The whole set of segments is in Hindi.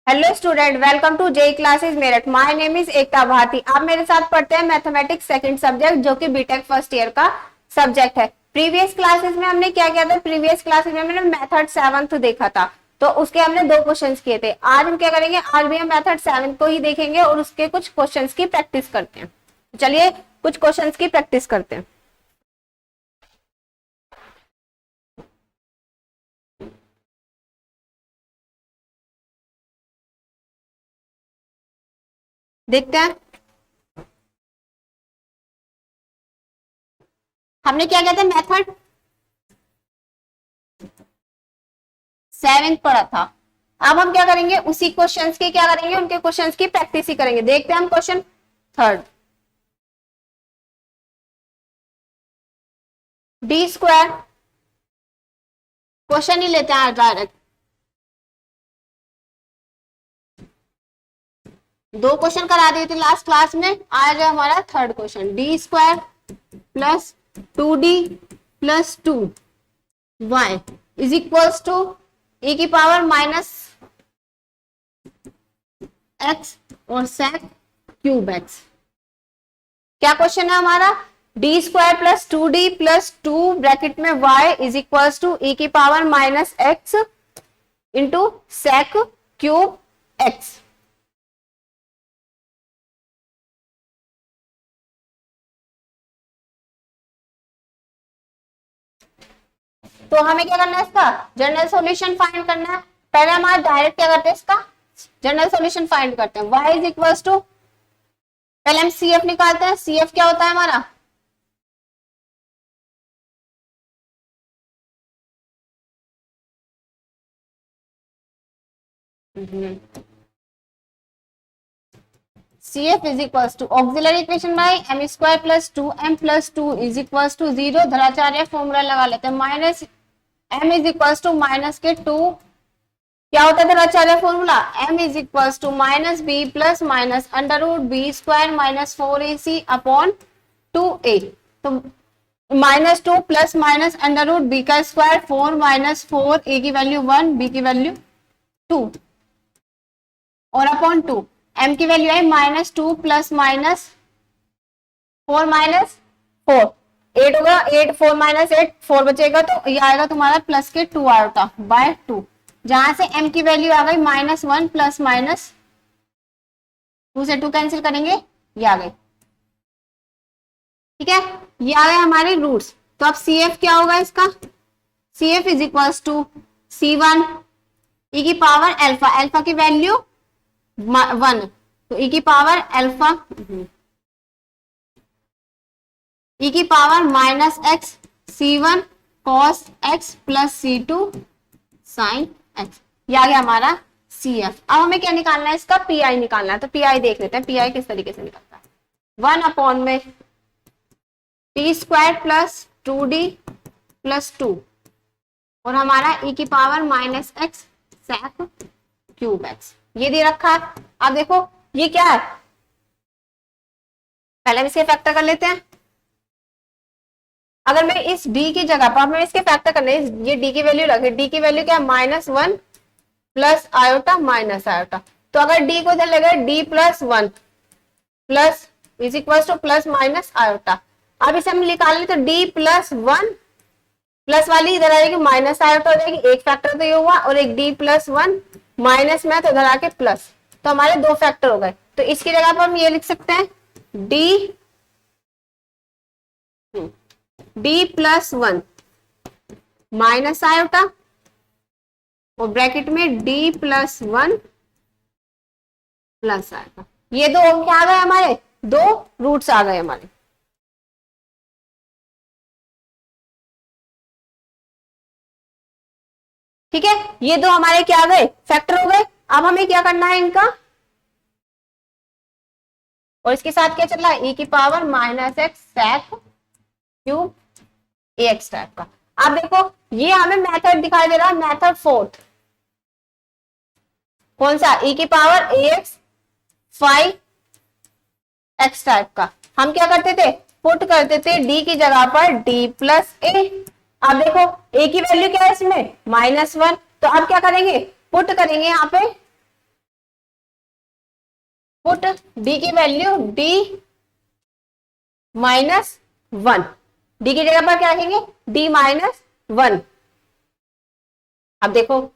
Hello student, welcome to JEE classes Meerut. My name is Ekta Bharti. आप मेरे साथ पढ़ते हैं मैथमेटिक्स सेकंड सब्जेक्ट, जो कि बीटेक फर्स्ट ईयर का सब्जेक्ट है। प्रीवियस क्लासेस में हमने क्या किया था? प्रीवियस क्लासेस में हमने मेथड 7 देखा था, तो उसके हमने 2 क्वेश्चंस किए थे। आज हम क्या करेंगे? आज भी हम मेथड 7 को ही देखेंगे और उसके कुछ क्वेश्चंस की प्रैक्टिस करते हैं। चलिए कुछ क्वेश्चंस की प्रैक्टिस करते हैं। देखते हैं हमने क्या किया था। मेथड 7 पढ़ा था। अब हम क्या करेंगे? उसी क्वेश्चंस की क्या करेंगे? उनके क्वेश्चंस की प्रैक्टिस ही करेंगे। देखते हैं हम question third. D square question ही लेते हैं डायरेक्ट। 2 क्वेश्चन करा दिए थे लास्ट क्लास में, आज हमारा third question. D square plus 2d plus 2y is equals to e की पावर माइनस x और sec क्यूब x। क्या क्वेश्चन है हमारा? D square plus 2d plus 2 bracket में y is equals to e की power minus x into sec cube x। तो हमें क्या करना है? इसका जनरल सॉल्यूशन फाइंड करना है। पहले हमारा डायरेक्ट क्या करते हैं? इसका जनरल सॉल्यूशन फाइंड करते हैं। y इज इक्वल्स टू, पहले हम CF निकालते हैं। CF क्या होता है हमारा? CF is equals to auxiliary equation by m square plus 2m plus 2 is equals to 0। Dharacharya formula लगा लेते हैं। Minus m is equals to minus के 2। क्या होता है Dharacharya formula? m is equals to minus B plus minus under root B square minus 4ac upon 2a। तो minus 2 plus minus under root B का स्क्वायर 4 माइनस 4, a की वैल्यू 1, b की वैल्यू 2 और अपॉन 2। m की वैल्यू है माइनस 2 प्लस माइनस 4 माइनस 4, 8 होगा। 8 4 माइनस 8 4 बचेगा, तो ये आएगा तुम्हारा प्लस के 2 आएगा बाय 2। जहां से m की वैल्यू आ गई माइनस 1 प्लस माइनस 2 से 2 कैंसिल करेंगे, ये आ गई। ठीक है, ये आ गए हमारे रूट्स। तो अब CF क्या होगा इसका? CF is equals to C1 e की पावर अल्फा, अल्फा की वैल्यू 1, तो e की पावर अल्फा e की power minus x C1 cos x plus C2 sine x। ये आ गया हमारा CF। अब हमें क्या निकालना है? इसका PI निकालना है। तो PI देख लेते हैं, PI किस तरीके से निकलता है। 1 अपॉन में T square plus 2d plus 2 और हमारा e की power minus x sec cube x, ये दे रखा है। अब देखो ये क्या है, पहले हम इसके फैक्टर कर लेते हैं। अगर मैं इस d की जगह पर हमें इसके फैक्टर करने, ये d की वैल्यू रखे। d की वैल्यू क्या है? Minus 1 plus iota minus iota. तो अगर d को इधर लगे d plus 1 plus is equal two plus minus iota. अब इसे हम निकाल ले तो d प्लस 1 प्लस वाली इधर आएगी माइनस आयोटा हो जाएगी। एक फैक्टर तो ये हुआ, और एक d प्लस 1 माइनस में तो इधर आके प्लस, तो हमारे 2 फैक्टर हो गए। तो इसकी जगह पर हम ये लिख सकते हैं d प्लस 1 माइनस आयोटा और ब्रैकेट में d प्लस 1 प्लस आयोटा। ये दो क्या आ गए हमारे? 2 रूट्स आ गए हमारे। ठीक है, ये दो हमारे क्या आ गए? फैक्टर हो गए। अब हमें क्या करना है इनका, और इसके साथ क्या चल रहा है? e की power minus x sec cube ax type का। अब देखो ये हमें मेथड दिखाई दे रहा है, मेथड फोर्थ। कौन सा? e की पावर ax 5x टाइप का। हम क्या करते थे? पुट करते थे d की जगह पर d प्लस ए। अब देखो a की वैल्यू क्या है इसमें? माइनस 1। तो अब क्या करेंगे? पुट करेंगे यहाँ पे पुट डी की वैल्यू डी -1, डी की जगह पर क्या रखेंगे, d-1। अब देखो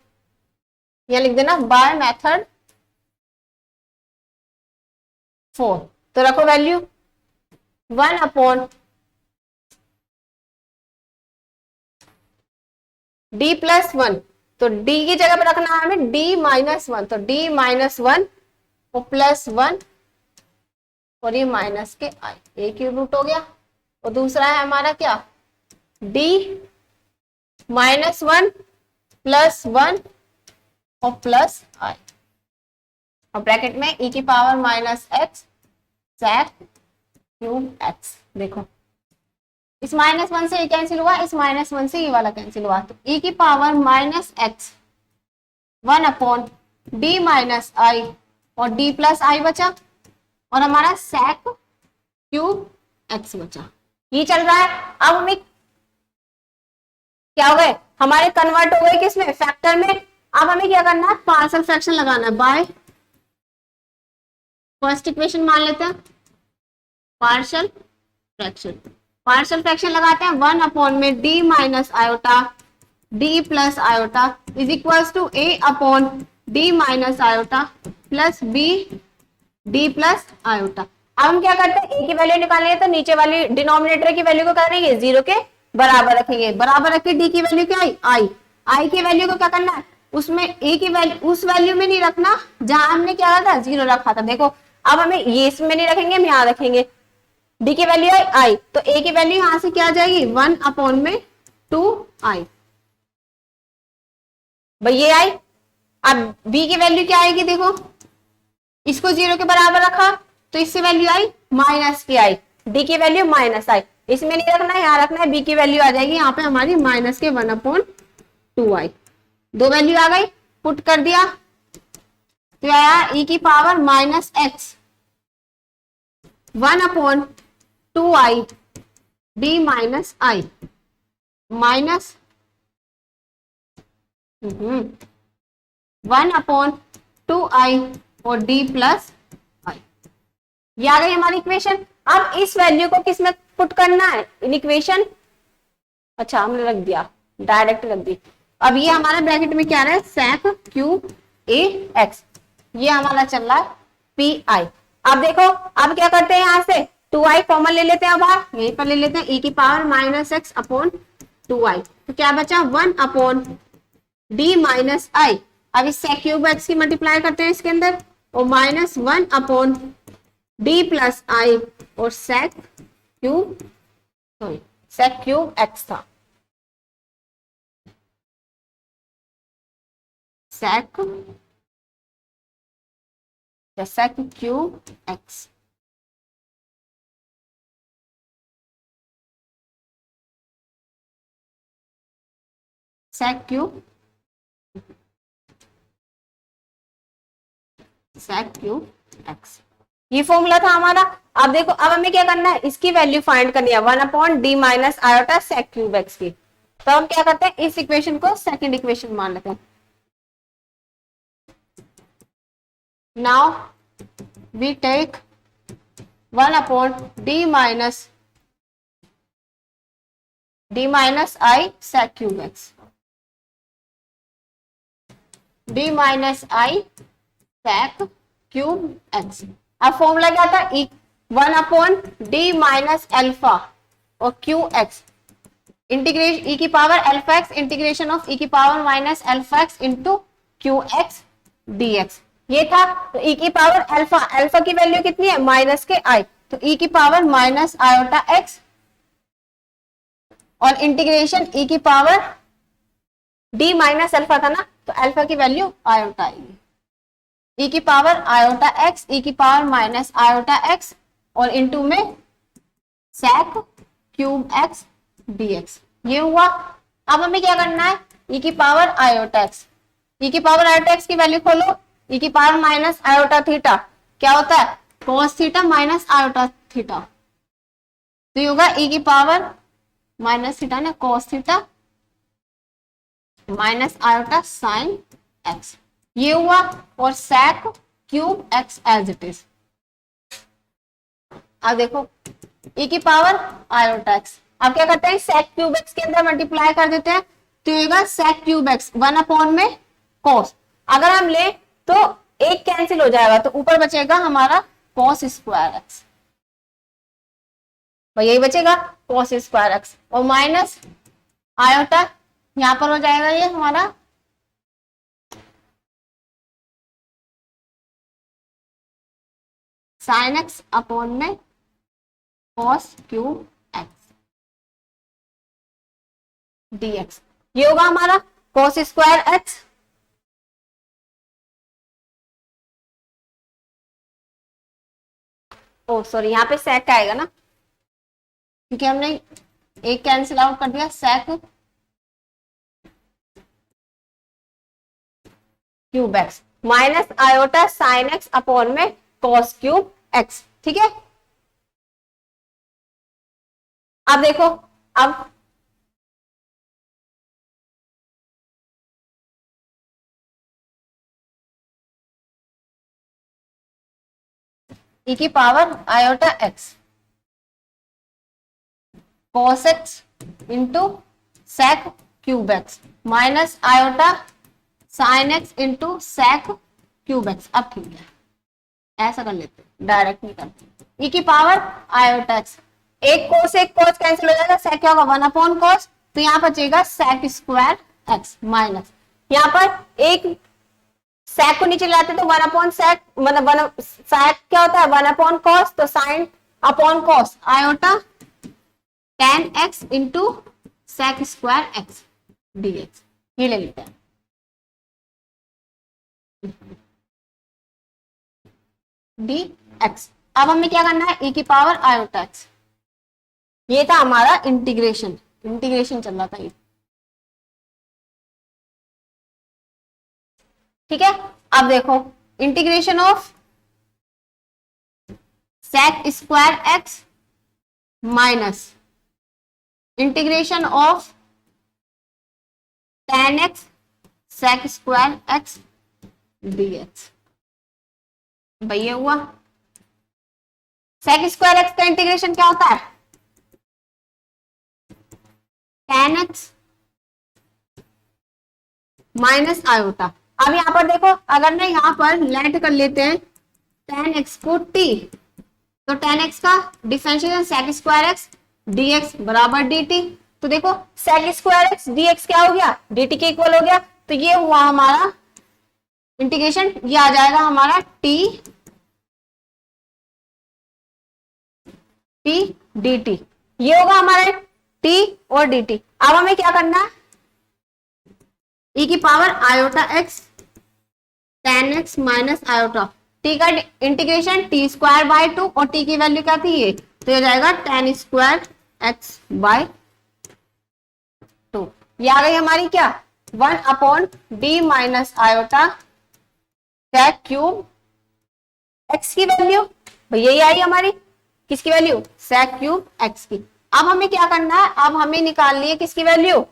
यहां लिख देना बाय मेथड 4, तो रखो वैल्यू 1 d + 1, तो d की जगह पर रखना है हमें d-1, तो d-1 और +1 और ये माइनस के i, एक ही रूट हो गया। और दूसरा है हमारा क्या, d-1 +1 और प्लस i, और ब्रैकेट में e की पावर -x sec3x। देखो इस -1 से ये कैंसिल हुआ, इस -1 से ये वाला कैंसिल हुआ, तो e की पावर -x 1/d-i और d + i बचा, और हमारा sec3x बचा। ये चल रहा है। अब हमें क्या हो गए, हमारे कन्वर्ट हो गए किसमें, फैक्टर में। अब हमें क्या करना है, पार्शियल फ्रैक्शन लगाना है बाय फर्स्ट इक्वेशन मान लेते हैं पार्शियल फ्रैक्शन। पार्शियल फ्रैक्शन लगाते हैं 1 में d - iota d + iota is equals to a upon d - iota plus b d + iota. अब हम क्या करते हैं, a की वैल्यू निकालेंगे तो नीचे वाली डिनोमिनेटर की वैल्यू को करेंगे 0 के बराबर रखेंगे, बराबर रख के d की वैल्यू क्या आई, i की वैल्यू को क्या करना है, उसमें a की वैल्यू उस वैल्यू में नहीं रखना जहां हमने क्या था 0 रखा था। देखो अब हमें ये इसमें नहीं रखेंगे, हम यहाँ रखेंगे, d की वैल्यू है i, तो a की वैल्यू यहां से क्या आ जाएगी 1/2i, भाई ये आई। अब b की वैल्यू क्या आएगी, देखो इसको 0 के बराबर रखा तो इससे वैल्यू आई माइनस की आई, डी की वैल्यू -i, इसमें नहीं रखना है, यहाँ रखना है, बी की वैल्यू आ जाएगी यहाँ पे हमारी -1/2i। दो वैल्यू आ गई, पुट कर दिया तो आया e की power -x 1/2i d - i minus 1/2i और d + i। ये आ गई हमारी इक्वेशन। अब इस वैल्यू को किस में पुट करना है, इन इक्वेशन, अच्छा हमने रख दिया, डायरेक्ट रख दी। अब ये हमारा ब्रैकेट में क्या रहा है, sec3x, ये हमारा चल रहा है pi। अब देखो अब क्या करते हैं, यहां से 2i कॉमन ले लेते हैं, बाहर यहीं पर ले लेते हैं, e की पावर -x अपॉन 2i, तो क्या बचा 1/d - i। अब इस sec3x की मल्टीप्लाई करते हैं इसके अंदर, और -1/d + i और sec3x था, sec3x। sec3x ये फॉर्मूला था हमारा। अब देखो अब हमें क्या करना है, इसकी वैल्यू फाइंड करनी है 1/d - आयोटा sec3x की। तो हम क्या करते हैं, इस इक्वेशन को सेकंड इक्वेशन मान लेते हैं। Now we take 1/d - i sec3x, d - i sec3x। अब फॉर्मूला क्या था, 1/d - अल्फा और qx इंटीग्रेशन e की power alpha x integration of e की power -alpha x into qx dx, ये था। तो e की पावर अल्फा, अल्फा की वैल्यू कितनी है माइनस के i, तो e की पावर -आयोटा x और इंटीग्रेशन e की पावर d - अल्फा था ना, तो अल्फा की वैल्यू आयोटा आएगी, e की पावर आयोटा x, e की पावर -आयोटा x और इनटू में sec3x dx, ये हुआ। अब हमें क्या करना है, e की पावर आयोटा x, e की पावर आयोटा x की वैल्यू खोलो, e की पावर -आयोटा थीटा क्या होता है, cos थीटा - आयोटा थीटा, तो ये होगा e की पावर -थीटा ना cos theta -iota sin x, ये हुआ। और sec3x एज इट इज, अब देखो e की पावर आयोटा एक्स, अब क्या करते हैं sec क्यूब एक्स के अंदर मल्टीप्लाई कर देते हैं, तो ये होगा sec क्यूब एक्स 1 में cos, अगर हम ले तो एक कैंसिल हो जाएगा तो ऊपर बचेगा हमारा cos स्क्वायर एक्स, यही बचेगा cos स्क्वायर एक्स और माइनस आयोटा यहां पर हो जाएगा ये हमारा sin एक्स अपॉन में cos क्यूब एक्स dx, ये होगा हमारा cos स्क्वायर एक्स ओ सॉरी यहाँ पे sec आएगा ना, क्योंकि हमने एक कैंसिल आउट कर दिया, sec cube x minus iota sine x upon में cos क्यूब एक्स, ठीक है। अब देखो अब e की power iota x cos x into sec cube x minus iota sine x into sec cube x, अब ठीक है ऐसा कर लेते हैं, डायरेक्ट नहीं करते, e की पावर आयोटा एक्स, एक कोस कैंसिल हो जाएगा, sec क्या होगा 1/cos, तो यहाँ बचेगा sec स्क्वायर एक्स माइनस यहाँ पर एक sec को नीचे लाते तो 1/sec, मतलब sec क्या होता है 1/cos, तो sin upon cos iota tan x into sec square x dx, ये ले लेते हैं। dx, अब हमें क्या करना है e की पावर आयोटा x, ये था हमारा इंटीग्रेशन चल रहा था ये, ठीक है। अब देखो integration of sec square x minus integration of tan x sec square x dx, भैया हुआ sec स्क्वायर एक्स का इंटीग्रेशन क्या होता है tan x माइनस आयोटा, अब यहां पर देखो अगर ना यहां पर लेट कर लेते हैं tan x को t, तो tan x का differentiation sec square x dx बराबर dt, तो देखो sec स्क्वायर एक्स dx क्या हो गया dt के इक्वल हो गया, तो ये हुआ हमारा इंटीग्रेशन, ये आ जाएगा हमारा t dt, ये होगा हमारा t और dt। अब हमें क्या करना है e की power iota x tan x minus iota, t का इंटीग्रेशन t स्क्वायर बाय 2 और t की वैल्यू क्या थी ये, तो ये जाएगा tan स्क्वायर x बाय 2, ये आ गई हमारी क्या 1/d minus iota sec cube x की वैल्यू, भैया यही आई हमारी किसकी वैल्यू sec क्यूब x की। अब हमें क्या करना है, अब हमें निकालनी है किसकी वैल्यू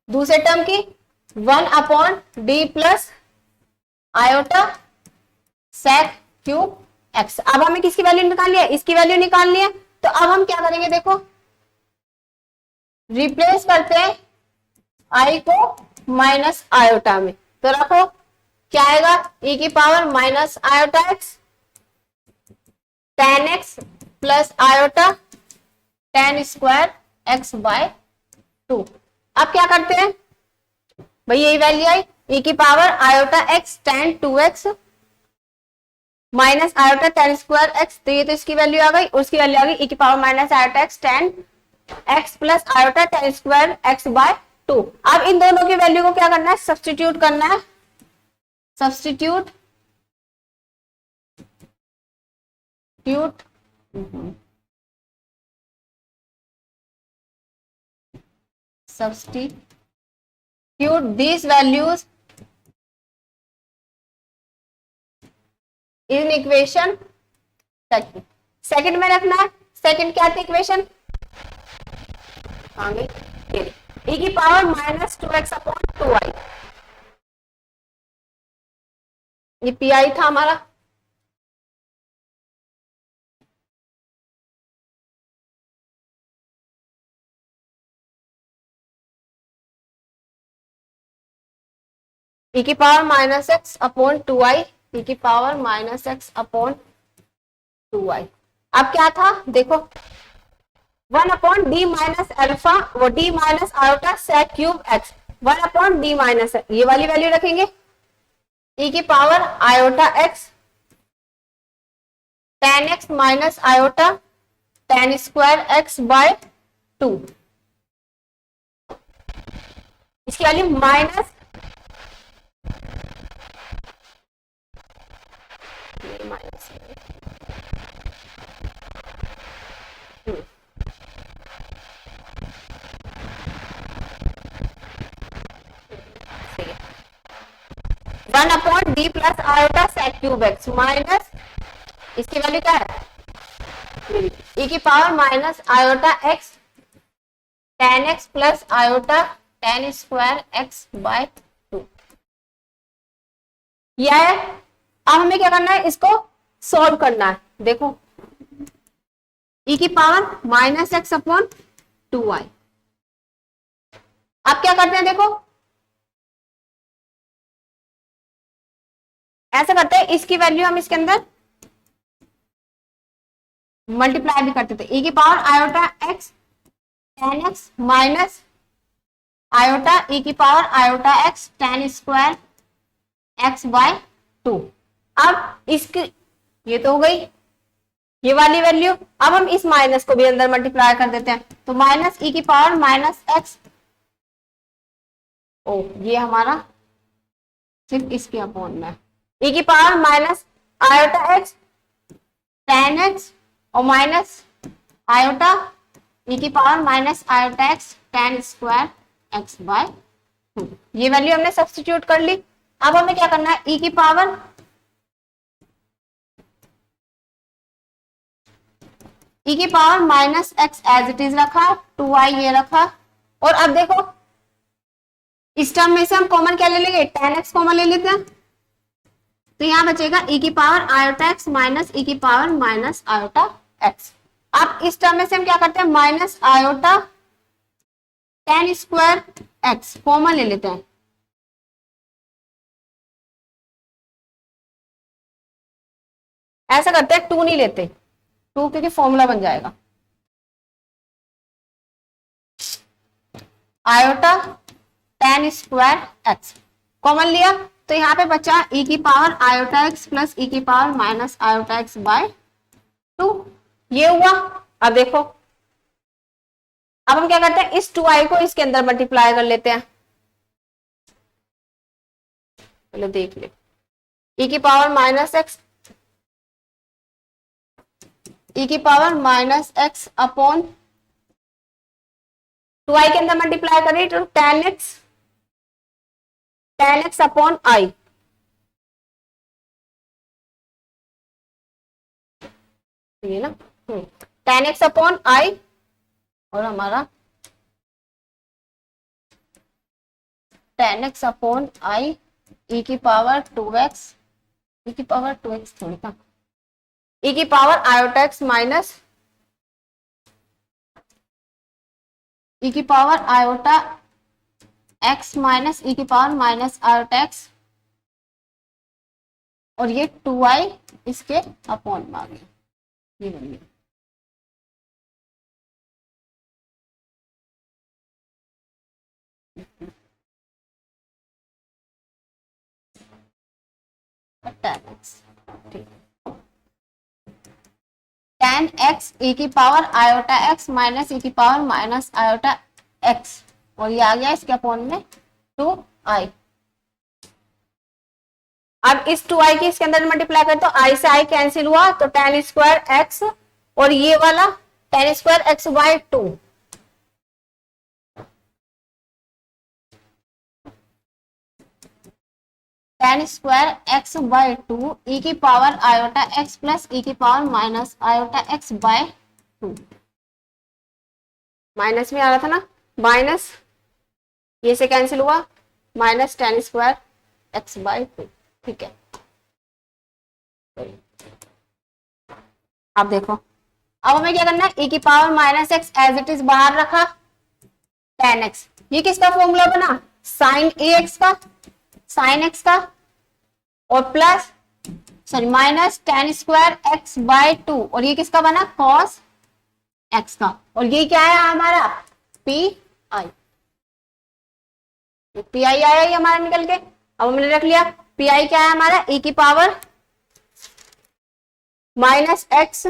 दूसरे टर्म की 1/d plus iota sec cube x, अब हमें किसकी वैल्यू निकालनी है इसकी वैल्यू निकालनी है, तो अब हम क्या करेंगे देखो रिप्लेस करते हैं i को माइनस आयोटा में, तो रखो क्या आएगा e की power minus iota x tan x plus iota tan square x by 2। अब क्या करते हैं भाई यही वैल्यू आई e की power iota x tan 2x minus iota tan square x, तो ये तो इसकी वैल्यू आ गई, उसकी वैल्यू आ गई e की power minus iota x tan x plus iota tan square x by 2। अब इन दोनों की वैल्यू को क्या करना है सब्स्टिट्यूट करना है, substitute these values in equation second में रखना है, सेकंड क्या थी इक्वेशन e की power minus 2x upon 2i, ये pi था हमारा, ई की power minus x upon 2i, ई की power minus x upon 2i। अब क्या था देखो, 1 अपॉन डी माइनस अल्फा, वो D minus iota sec cube x, 1 upon D minus, ये वाली वैल्यू रखेंगे, ई की power iota x tan x minus iota tan square x by 2, इसकी value minus one upon D plus iota sec cube x minus, इसकी वैल्यू क्या है, ई की power minus iota x tan x plus iota tan square x by 2, यह है। अब हमें क्या करना है, इसको सॉल्व करना है। देखो ई की power minus x upon 2i, अब क्या करते हैं, देखो ऐसा करते हैं, इसकी वैल्यू हम इसके अंदर मल्टीप्लाई भी करते थे, ई की power iota x tan x minus iota ई की power iota x tan square x by 2। अब इसकी ये तो हो गई ये वाली वैल्यू, अब हम इस माइनस को भी अंदर मल्टीप्लाई कर देते हैं, तो माइनस ई की पावर माइनस एक्स, ओ ये हमारा सिर्फ इसके अपॉन में, ई की power minus iota x tan x और माइनस आयोटा ई की power minus iota x tan square x by 2, ये वैल्यू हमने सब्स्टिट्यूट कर ली। अब हमें क्या करना है, ई की power minus x as it is रखा, 2i ये रखा, और अब देखो इस टर्म में से हम कॉमन क्या ले लेंगे, टेन एक्स कॉमन ले लेते हैं, तो यहां बचेगा ई की पावर आयोटा एक्स माइनस ई की पावर माइनस आयोटा एक्स। अब इस टर्म में से हम क्या करते हैं, minus iota tan square x common ले लेते हैं, ऐसा करते हैं, 2 नहीं लेते, 2 क्योंकि फॉर्मूला बन जाएगा, iota tan square x common लिया, तो यहाँ पे बचा ई की power iota x plus e की power minus iota x by 2, ये हुआ। अब देखो, अब हम क्या करते हैं, इस 2i को इसके अंदर मल्टीप्लाई कर लेते हैं, चलो देख ले, ई की पावर माइनस एक्स, ई की power minus x upon 2i के अंदर मल्टीप्लाई करें तो टेन एक्स अपॉन आई, ये ना टेन एक्स अपॉन आई, और हमारा टेन एक्स अपॉन आई ई की पावर 2x, ई की पावर 2x थोड़ी था, ई की पावर आयोटा एक्स माइनस ई की पावर आयोटा एक्स माइनस ई की पावर माइनस आयोटा एक्स, और ये 2i इसके अपॉन में आ गया, ये बन टेन एक्स ई की पावर आयोटा एक्स माइनस ई की पावर माइनस आयोटा एक्स, और ये आ गया इसके अपॉन में 2i। अब इस 2i की इसके अंदर मल्टीप्लाई करें तो i से i कैंसिल हुआ, तो टेन स्क्वायर एक्स और ये वाला tan square x by 2, tan square x by 2 e की power iota x plus e की power minus iota x by 2, minus में आ रहा था ना, माइनस ये से कैंसिल हुआ, minus tan square x by 2, ठीक है। अब देखो, अब हमें क्या करना है, ई की power minus x as it is बाहर रखा, टेन एक्स, ये किसका फॉर्मूला बना, साइन ए एक्स का, साइन एक्स का और plus sorry minus tan square x by 2 और ये किसका बना कॉस एक्स का और ये क्या है हमारा पी आई। पी आई आया ये हमारा निकल के। अब हमने रख लिया पी आई क्या है हमारा e की पावर माइनस एक्स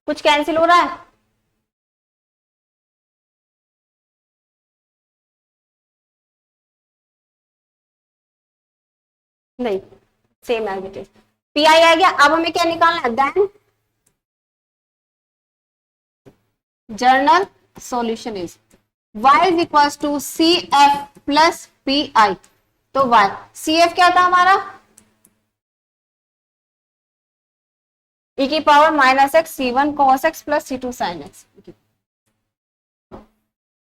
कुछ कैंसिल हो रहा है नहीं, same as it is P I आ गया। अब हमें क्या निकालना है then general solution is y is equal to C F plus P I. तो y सी एफ क्या था हमारा e की power minus X C one cos X plus C two sine X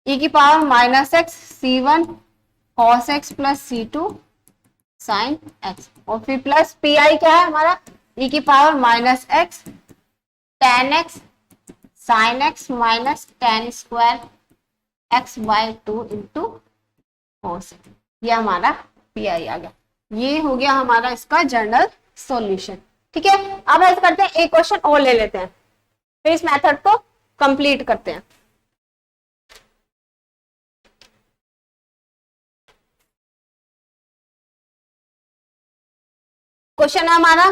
e की power minus X C one cos X plus C two sine x और फिर प्लस पी आई क्या है हमारा e की power minus x tan x sine x minus tan square x by 2 into cos. ये हमारा पी आई आ गया। ये हो गया हमारा इसका जनरल सॉल्यूशन। ठीक है, अब ऐसा करते हैं एक क्वेश्चन और ले लेते हैं फिर इस मेथड को कंप्लीट करते हैं। क्वेश्चन है हमारा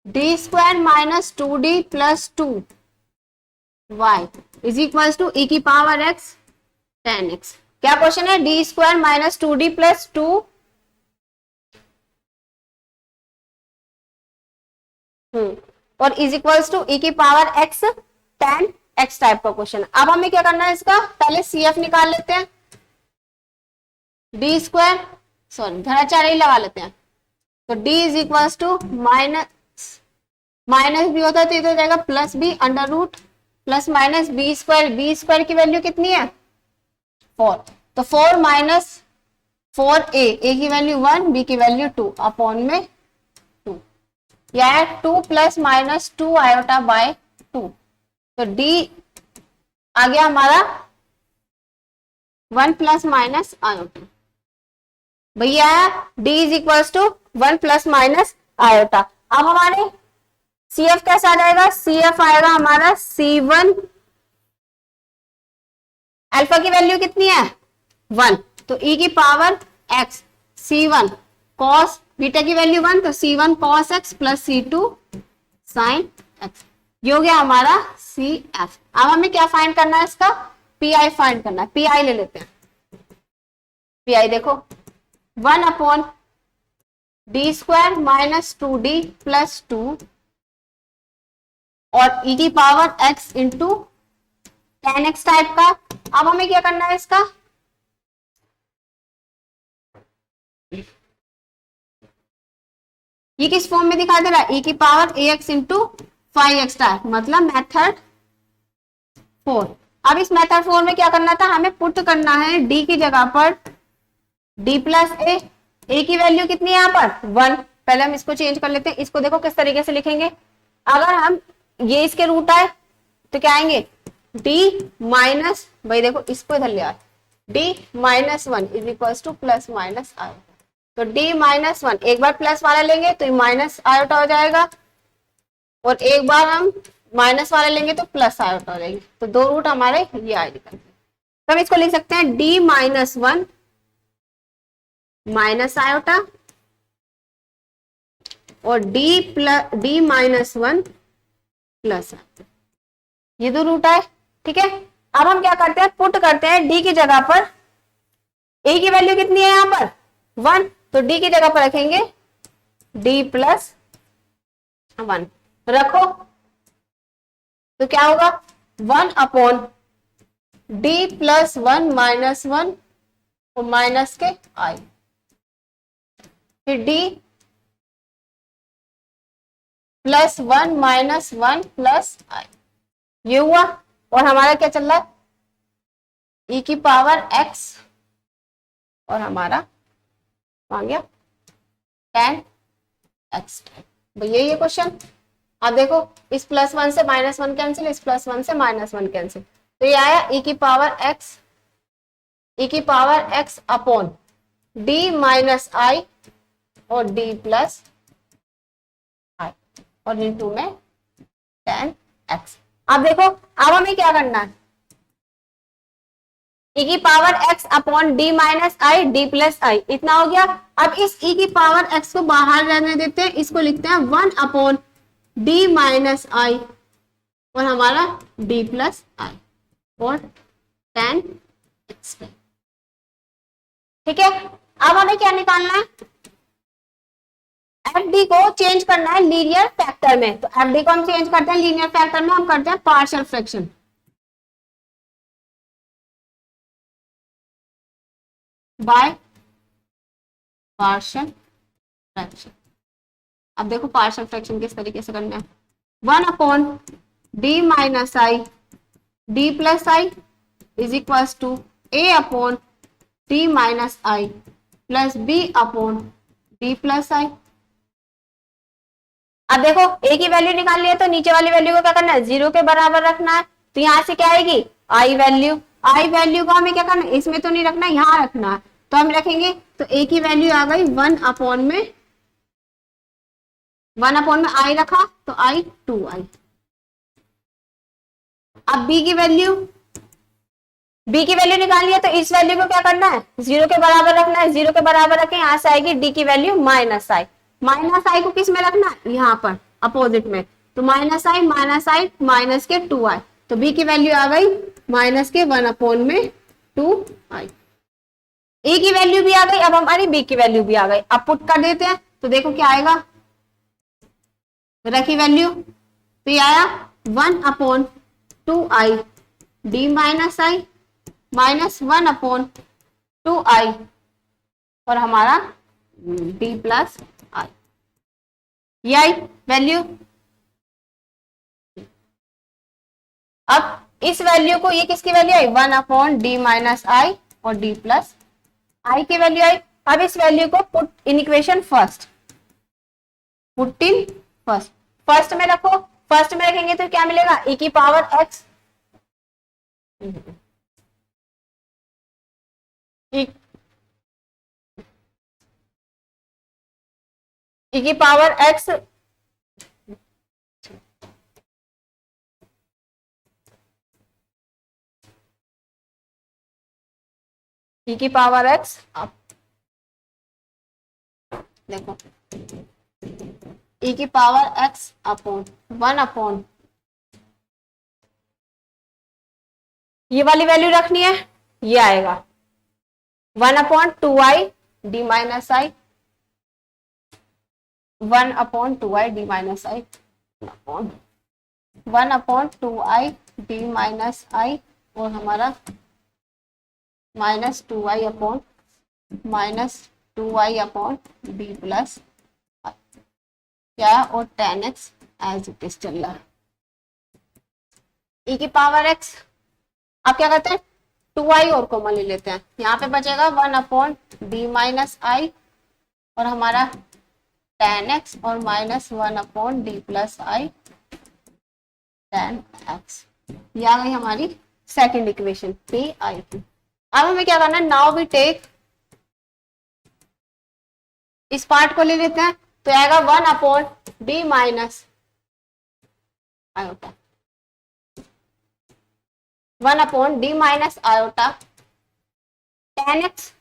D square minus 2d plus 2y is equal to e की पावर x 10x। क्या क्वेश्चन है D square minus 2d plus 2 और इज इक्वल टू e की पावर x 10x टाइप का क्वेश्चन। अब हमें क्या करना है इसका पहले CF निकाल लेते हैं। डी स्क्वायर सॉरी धनाचार्य लगा लेते हैं तो d is equal to minus b होता है तो ये तो हो जाएगा plus b under root plus minus b square की वैल्यू कितनी है 4 तो 4 माइनस 4a की वैल्यू 1 b की वैल्यू 2 अपॉन में 2 या 2 प्लस माइनस 2 आयोटा बाय 2 तो d आ गया हमारा 1 प्लस माइनस आयोटा। भैया d is equal to 1 plus minus iota. अब हमारे CF कैसा आ जाएगा CF आएगा हमारा C1 अल्फा की वैल्यू कितनी है 1 तो e की power x C1 cos beta की वैल्यू 1 तो C1 cos x plus C2 sin x। ये हो गया हमारा CF। अब हमें क्या फाइंड करना है इसका PI फाइंड करना है। PI ले लेते हैं। PI देखो 1 upon D square minus 2d plus 2 और e की power x into 10x type का। अब हमें क्या करना है इसका ये किस फॉर्म में दिखाई दे रहा है e की power ax into 5x type मतलब मेथड 4। अब इस मेथड 4 में क्या करना था हमें पुट करना है d की जगह पर d प्लस a की वैल्यू कितनी है यहाँ पर 1। पहले हम इसको चेंज कर लेते हैं। इसको देखो किस तरीके से लिखेंगे अगर हम ये इसके रूट आए तो क्या आएंगे d माइनस भाई देखो इसको इधर ले आए d minus 1 is equal two plus minus iota. तो d माइनस 1 एक बार प्लस वाला लेंगे तो माइनस आयोटा हो जाएगा और एक बार हम माइनस वाला लेंगे तो प्लस आयोटा हो जाएगी। तो दो रूट हमारे ये आए निकलते हैं। तो हम इसको लिख सकते हैं d माइनस 1 माइनस आयोटा और d माइनस 1 प्लस ये दो रूट है। ठीक है, अब हम क्या करते हैं पुट करते हैं d की जगह पर a की वैल्यू कितनी है यहाँ पर 1 तो d की जगह पर रखेंगे d प्लस 1 रखो तो क्या होगा 1 अपॉन d प्लस 1 माइनस 1 और माइनस के i फिर d plus 1 minus 1 plus i ये हुआ और हमारा क्या चल रहा है e की पावर x और हमारा आ गया 10x। भैया ये क्वेश्चन अब देखो इस +1 से -1 कैंसिल, इस +1 से -1 कैंसिल, तो ये आया e की power x upon d minus I और d प्लस आई और इनटू में 10x। अब देखो अब हमें क्या करना है, e की power x upon d minus I d plus I, इतना हो गया। अब इस e की पावर x को बाहर रहने देते हैं, इसको लिखते हैं 1 अपॉन d माइनस आई और हमारा d प्लस आई और 10x। ठीक है, अब हमें क्या निकालना है, एफ डी को चेंज करना है लीनियर फैक्टर में। तो एफ डी को हम चेंज करते हैं लीनियर फैक्टर में, हम करते हैं partial fraction. By partial fraction. अब देखो पार्शियल फ्रैक्शन किस तरीके से करना है, 1 upon D minus I D plus I is equal to A upon D minus I plus B upon D plus I. अब देखो ए की वैल्यू निकाल लिया, तो नीचे वाली वैल्यू को क्या करना है, 0 के बराबर रखना है। तो यहां से क्या आएगी, आई वैल्यू को हमें क्या करना है, इसमें तो नहीं रखना, यहां रखना है। तो हम रखेंगे, तो ए की वैल्यू आ गई 1 अपॉन में आई रखा, तो आई 2i। अब बी की वैल्यू निकालिए, तो इस वैल्यू को क्या करना है, 0 के बराबर रखना है। 0 के बराबर रखें, यहां से आएगी डी की वैल्यू माइनस आई को किस में रखना है, यहाँ पर अपोजिट में। तो माइनस आई माइनस के 2i, तो बी की वैल्यू आ गई माइनस के 1 अपॉन में 2i। ए की वैल्यू भी आ गई, अब हमारी बी की वैल्यू भी आ गई। अब पुट कर देते हैं, तो देखो क्या आएगा, रखी वैल्यू, तो ये आया 1 अपॉन 2i डी माइनस आई माइनस 1 अपॉन 2i और हमारा डी प्लस आई, ये आई वैल्यू। अब इस वैल्यू को, ये किसकी value I, 1 upon D minus I और डी प्लस आई की वैल्यू आई। अब इस वैल्यू को put in equation first, put in first में रखो। फर्स्ट में रखेंगे तो क्या मिलेगा, e की पावर x e की पावर x e की पावर x, अब देखो e की पावर x अपॉन 1 अपॉन, ये वाली वैल्यू रखनी है, ये आएगा 1 upon 2i D minus I, 1 upon 2i D minus I upon 1 upon 2i D minus I और हमारा minus 2i upon D plus क्या, और 10x एज इट इज चल रहा है। e की पावर x, अब क्या करते हैं, 2i और कॉमन ले लेते हैं, यहाँ पे बचेगा 1 अपॉन डी माइनस आई और हमारा 10x और माइनस 1 अपॉन डी प्लस आई 10x। ये आ गई हमारी सेकंड इक्वेशन पी आई की। अब हमें क्या करना है, नाउ वी टेक, इस पार्ट को ले लेते हैं, तो आएगा 1 upon D minus iota, 1 upon D minus iota 10x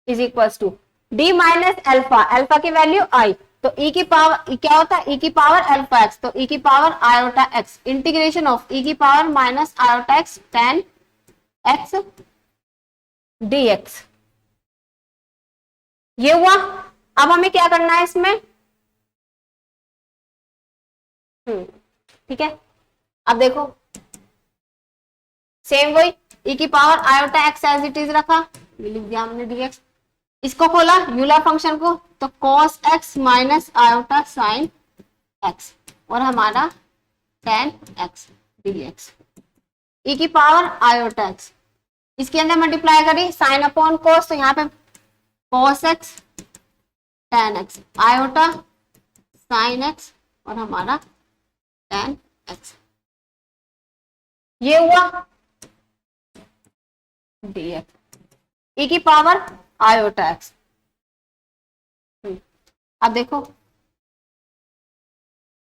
is equal to D minus alpha की वैल्यू आई, तो e की पावर क्या होता है, e की पावर अल्फा x, तो e की power iota x integration of e की power minus iota x 10x dx, ये हुआ। अब हमें क्या करना है इसमें, ठीक है, अब देखो सेम वही e की power iota x as it is रखा, लिख दिया हमने dx, इसको खोला यूलर फंक्शन को, तो cos x minus iota sine x और हमारा 10x dx, e की पावर आयोटा x, इसके अंदर मल्टीप्लाई करी साइन अपॉन कोस, तो यहाँ पे cos x 10x iota sine x और हमारा tan x, ये हुआ dx e की पावर आयोटा x। अब देखो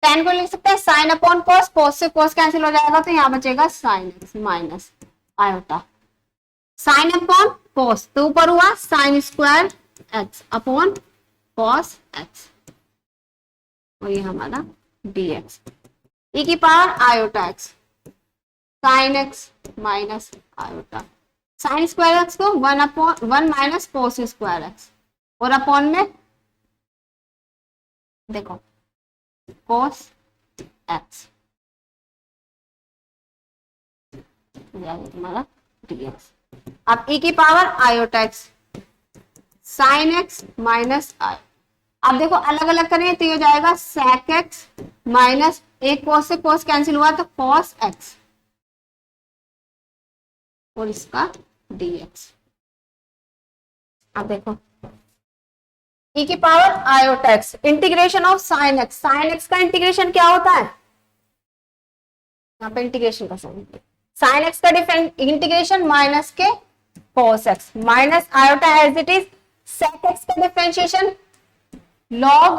tan को लिख सकते हैं साइन अपॉन कॉस, कॉस से कॉस कैंसिल हो जाएगा तो यहाँ बचेगा sine x minus iota, sine upon cos तो ऊपर हुआ sine square x upon cos x, और ये हमारा dx e की power iota X sine x minus iota, sine square x को 1 माइनस कोस स्क्वायर एक्स, और अपॉन में देखो कोस एक्स, तुम्हारा dx। अब e की power iota X sine x minus I, अब देखो अलग अलग करें तो ये हो जाएगा sec एक्स माइनस, एक कोस से कोस कैंसिल हुआ तो cos एक्स, और इसका dx। अब देखो e की power iota X integration of sine X, sine x का इंटीग्रेशन क्या होता है, यहाँ पे इंटीग्रेशन का साइन एक्स का इंटीग्रेशन माइनस के cos X minus iota as it is sec X का differentiation log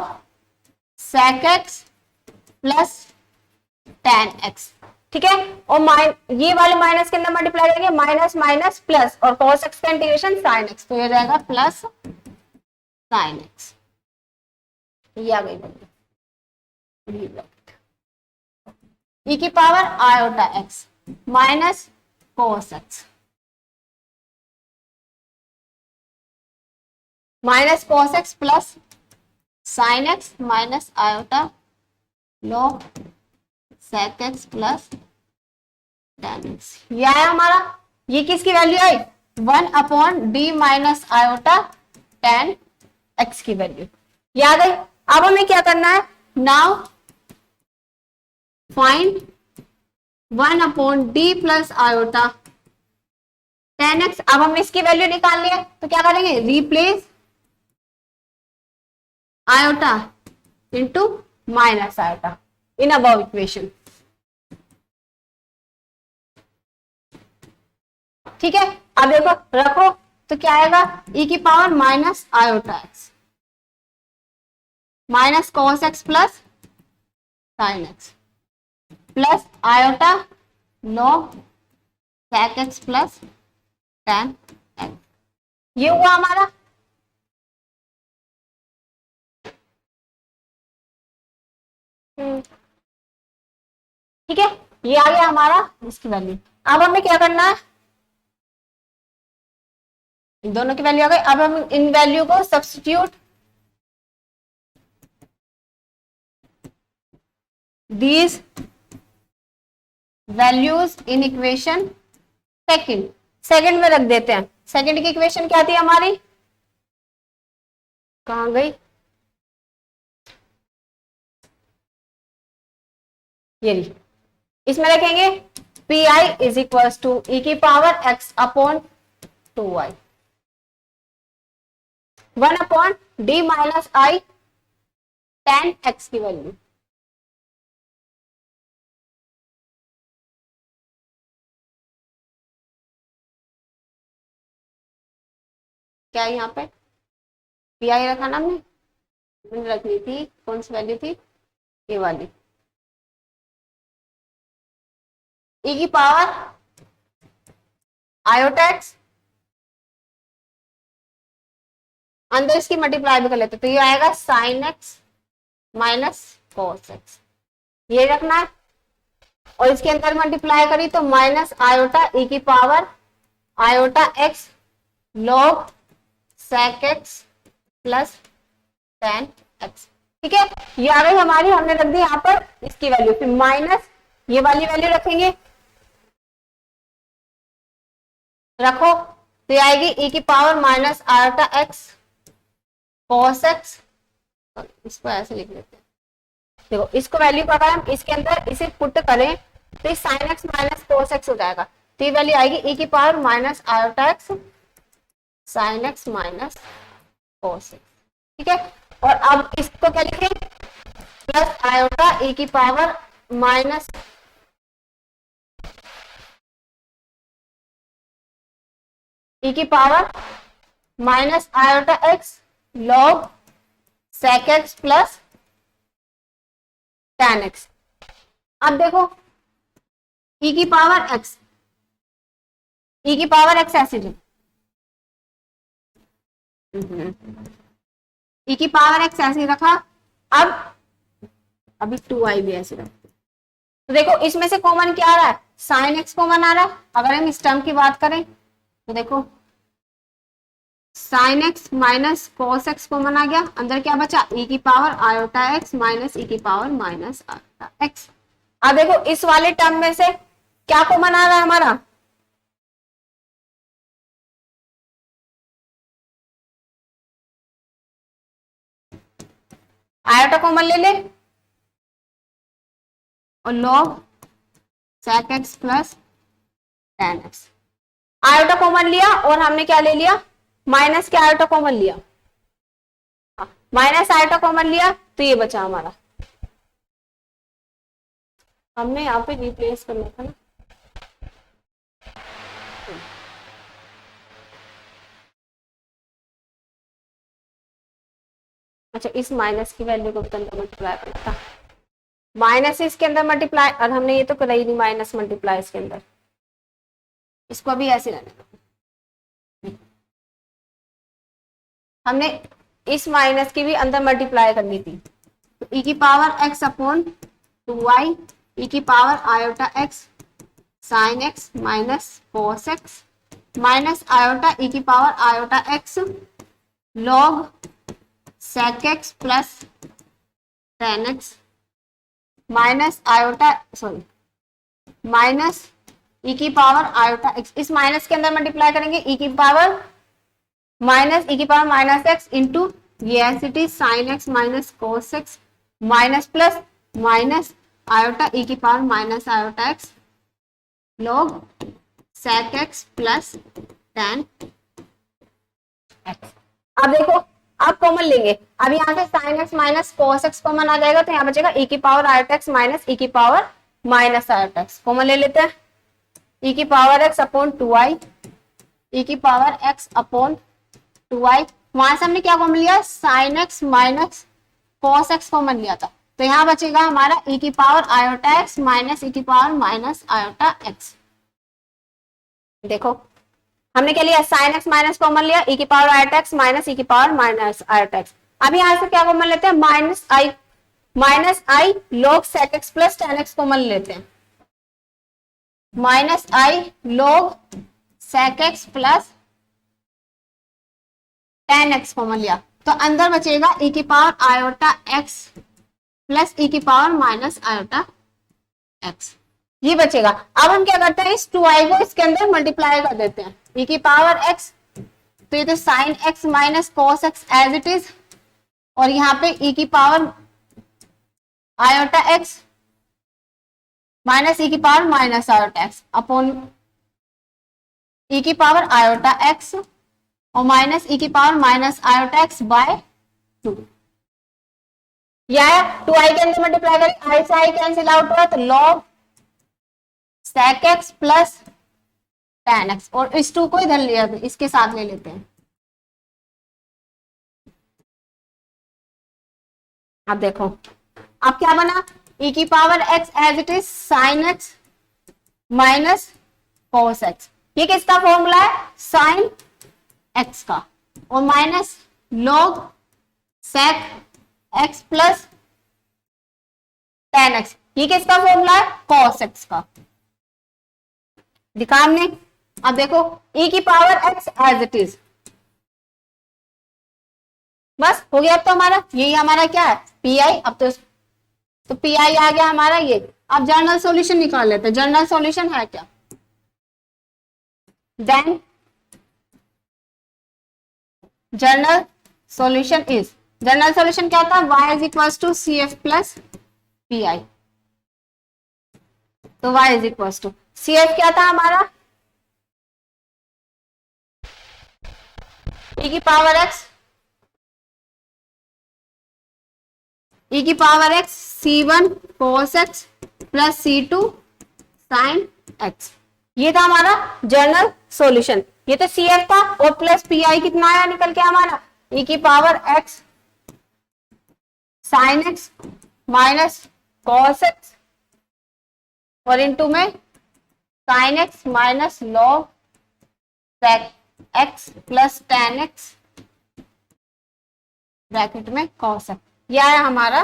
sec X plus tan X, ठीक है, और ये वाले माइनस के अंदर मल्टीप्लाई करेंगे माइनस माइनस प्लस, और cos एक्स का इंटीग्रेशन sin एक्स, तो ये जाएगा प्लस sin एक्स, ये आ गई वैल्यू e की power iota X minus cos X minus cos x plus sin x minus iota log sec X plus tan x, ये आया हमारा, ये किसकी वैल्यू आई 1 upon D minus iota tan X की वैल्यू, ये आ गई। अब हमें क्या करना है, now find 1 upon D plus iota tan x. अब हमने इसकी वैल्यू निकाल लिया तो क्या करेंगे, replace iota into minus iota in above equation, ठीक है। अब देखो रखो तो क्या आएगा, e की power minus iota X minus cos x plus sin x plus iota log sec X plus tan x, ये हुआ हमारा। ठीक है, ये आ गया हमारा इसकी वैल्यू। अब हमें क्या करना है, इन दोनों की वैल्यू आ गई, अब हम इन वैल्यू को substitute these values in equation second में रख देते हैं। सेकंड की इक्वेशन क्या थी हमारी, कहां गई, ये रही, इसमें रखेंगे P I is equal to E की power X upon 2y 1 upon D minus I tan X की वैल्यू, क्या है यहाँ पे पी आई रखा ना, हमने रखनी थी कौन सी वैल्यू थी, ये वाली e की पावर आयोटा एक्स, अंदर इसकी मल्टीप्लाई भी कर लेते तो ये आएगा sine x minus cos x, ये रखना है, और इसके अंदर मल्टीप्लाई करी तो माइनस आयोटा e की power iota x log sec X plus tan X, ठीक है, ये आ गई हमारी, हमने रख दी यहाँ पर इसकी वैल्यू, फिर माइनस ये वाली वैल्यू रखेंगे, रखो तो ये आएगी e की power minus iota x cos x, इसको ऐसे लिख लेते हैं, देखो इसको वैल्यू का हम इसके अंदर इसे पुट करें तो sine x minus cos x हो जाएगा, तो ये वैल्यू आएगी e की power minus iota X sine x minus cos x, ठीक है। और अब इसको क्या लिखें, प्लस आयोटा ई की पावर माइनस ई की power minus iota x log sec x plus tan x. अब देखो ई की पावर एक्स, ई की पावर एक्स ऐसे जो ई की पावर एक्स ऐसे रखा। अब अभी 2i भी ऐसे रखते, तो देखो इसमें से कॉमन क्या आ रहा है, साइन एक्स कॉमन आ रहा है। अगर हम इस टर्म की बात करें तो देखो sine x minus cos X common आ गया, अंदर क्या बचा ई की पावर आयोटा एक्स माइनस ई की पावर माइनस आयोटा एक्स। अब देखो इस वाले टर्म में से क्या कॉमन आ रहा है हमारा, आयोटा कॉमन ले ले और log sec x plus tan x. Iota common लिया और हमने क्या ले लिया, माइनस के आयोटा कॉमन लिया, माइनस आयोटा कॉमन लिया तो ये बचा हमारा, हमने यहाँ पे रिप्लेस करना था ना। अच्छा इस माइनस की वैल्यू को अंदर मल्टीप्लाई करना था, माइनस इसके अंदर मल्टीप्लाई, और हमने ये तो करा ही नहीं माइनस मल्टीप्लाई इसके अंदर, इसको भी ऐसे रहने दो। हमने इस माइनस की भी अंदर मल्टीप्लाई करनी थी, तो ई की power X upon 2y E की power iota X sine x minus cos X minus iota ई की power iota x log sec x plus tan x minus iota sorry minus ई की पावर आयोटा एक्स, इस माइनस के अंदर मल्टीप्लाई करेंगे ई की पावर माइनस ई की पावर माइनस एक्स इंटू ये as it is sine x minus cos X minus plus minus iota ई की power minus iota x log sec x plus tan x. अब देखो अब कॉमन लेंगे, अब यहाँ से sine x minus cos X common आ जाएगा, तो यहाँ बचेगा ई की पावर आयोटा एक्स माइनस ई की power minus iota X, common ले लेते हैं ई की पावर एक्स अपॉन 2i ई की पावर एक्स अपॉन 2i, वहां से हमने क्या कॉमन लिया sine x minus cos X common लिया था, तो यहाँ बचेगा हमारा ई की पावर आयोटा एक्स माइनस ई की पावर माइनस आयोटा एक्स। देखो हमने क्या लिया साइन एक्स माइनस कॉमन लिया ई की पावर आयोटा एक्स माइनस ई की पावर माइनस आयोटा एक्स। अब यहाँ से क्या कॉमन लेते हैं minus i log sec x plus tan x common लेते हैं, minus i log sec x plus tan x common लिया, तो अंदर बचेगा ई की power iota x plus e की पावर माइनस आयोटा एक्स, ये बचेगा। अब हम क्या करते हैं इस 2i को इसके अंदर मल्टीप्लाई कर देते हैं, ई की पावर एक्स तो ये तो sine x minus cos X as it is, और यहाँ पे ई की पावर आयोटा एक्स माइनस ई की power minus iota X upon E की पावर आयोटा एक्स और माइनस ई की power minus iota x by 2, या 2i के अंदर मल्टीप्लाई करें आई से आई कैंसिल आउट हुआ तो log sec x plus tan x, और इस 2 को इधर लिया इसके साथ ले लेते हैं। अब देखो अब क्या बना ई की power x as it is sine x minus cos x, ये किसका फॉर्मूला है साइन एक्स का, और minus log sec x plus tan x, ये किसका फॉर्मूला है कॉस एक्स का, दिखा हमने। अब देखो ई की power x as it is, बस हो गया। अब तो हमारा यही हमारा क्या है पी आई, अब तो पी आई आ गया हमारा ये। अब जनरल सॉल्यूशन निकाल लेते हैं, जनरल सॉल्यूशन है क्या, then general solution is, general solution क्या था y is equal to C F plus P I, तो y is equal to C F क्या था हमारा e की पावर x e की power x c1 cos x plus c2 sin x। ये था हमारा जनरल सॉल्यूशन। ये तो CF था और प्लस PI कितना आया निकल के हमारा e की power x sin x minus cos x और इनटू में sin x minus log sec x plus tan x bracket में cos x। यह है हमारा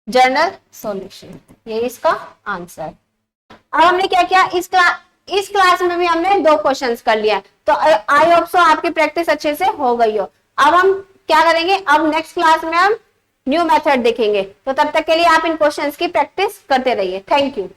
जनरल सॉल्यूशन, ये इसका आंसर। अब हमने क्या किया, इस क्लास में भी हमने 2 क्वेश्चंस कर लिया, तो आई होप सो आपकी प्रैक्टिस अच्छे से हो गई हो। अब हम क्या करेंगे, अब नेक्स्ट क्लास में हम न्यू मेथड देखेंगे, तो तब तक के लिए आप इन क्वेश्चंस की प्रैक्टिस करते रहिए। Thank you.